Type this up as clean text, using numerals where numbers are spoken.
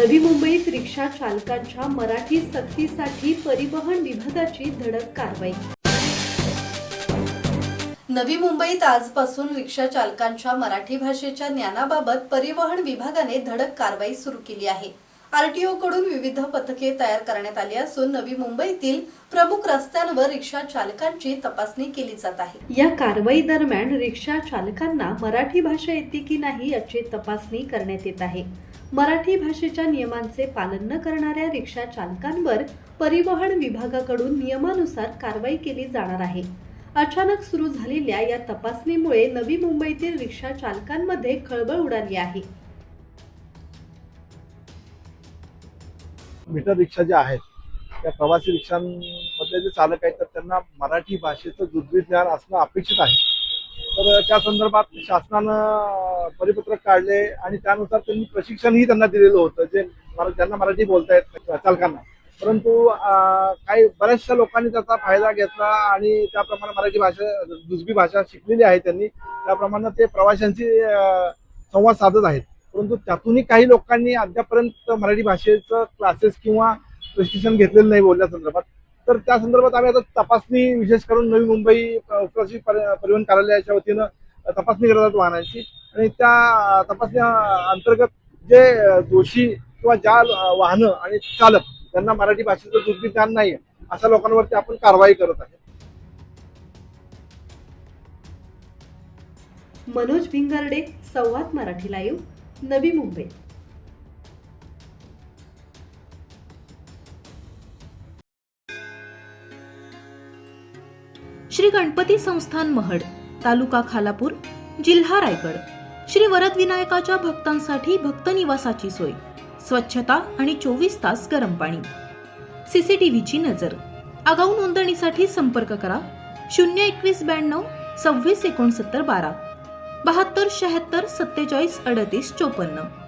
नवी मुंबईत रिक्षा चालकांच्या मराठी सक्तीसाठी परिवहन विभागाची धडक कारवाई। नवी मुंबईत आजपासून रिक्षा चालकांच्या मराठी भाषेच्या ज्ञानाबाबत परिवहन विभागाने धडक कारवाई सुरू केली आहे। आरटीओ कडून विविध पथके तयार करण्यात आली असून नवी मुंबईतील प्रमुख रस्त्यांवर रिक्षा चालकांची तपासणी केली जात आहे। या कारवाई दरम्यान रिक्षा चालकांना मराठी भाषा येते की नाही याची तपासणी करण्यात येत आहे। मराठी भाषेच्या नियमांचे पालन न करणाऱ्या रिक्षा चालकांवर परिवहन विभागाकडून नियमानुसार कारवाई केली जाणार आहे। अचानक सुरू झालेल्या या तपासणीमुळे नवी मुंबईतील रिक्षा चालकांमध्ये खळबळ उडाली आहे। मीटर रिक्षा ज्या आहेत त्या प्रवासी रिक्षांमधले जे चालक आहेत तर त्यांना मराठी भाषेचं दुर्बीण ज्ञान असणं अपेक्षित आहे। तर त्या संदर्भात शासनानं परिपत्रक काढले आणि त्यानुसार त्यांनी प्रशिक्षणही त्यांना दिलेलं होतं जे ज्यांना मराठी बोलता येत चालकांना। परंतु काही बऱ्याचशा लोकांनी त्याचा फायदा घेतला आणि त्याप्रमाणे मराठी भाषा दुसरी भाषा शिकलेली आहे त्यांनी, त्याप्रमाणे ते प्रवाशांशी संवाद साधत आहेत। परंतु त्यातूनही काही लोकांनी अद्यापर्यंत मराठी भाषेचं क्लासेस किंवा प्रशिक्षण घेतलेलं नाही बोलल्या संदर्भात। तर त्या संदर्भात आम्ही आता तपासणी विशेष करून नवी मुंबई परिवहन कार्यालयाच्या वतीनं तपासणी करत आहोत वाहनांची, आणि त्या तपासणी अंतर्गत जे दोषी किंवा ज्या वाहनं आणि चालक त्यांना मराठी भाषेचं दुर्बीण ज्ञान नाही अशा लोकांवरती आपण कारवाई करत आहे। मनोज भिंगारडे, संवाद मराठी लाईव्ह, नवी मुंबई। श्री गणपती संस्थान महड, तालुका खालापूर, जिल्हा रायगड। श्री वरद विनायकाच्या भक्तांसाठी भक्त निवासाची सोय, स्वच्छता आणि 24 तास गरम पाणी, सीसीटीव्हीची नजर। आगाऊ नोंदणीसाठी संपर्क करा 02192 26 69 12 72 76 47 38 54।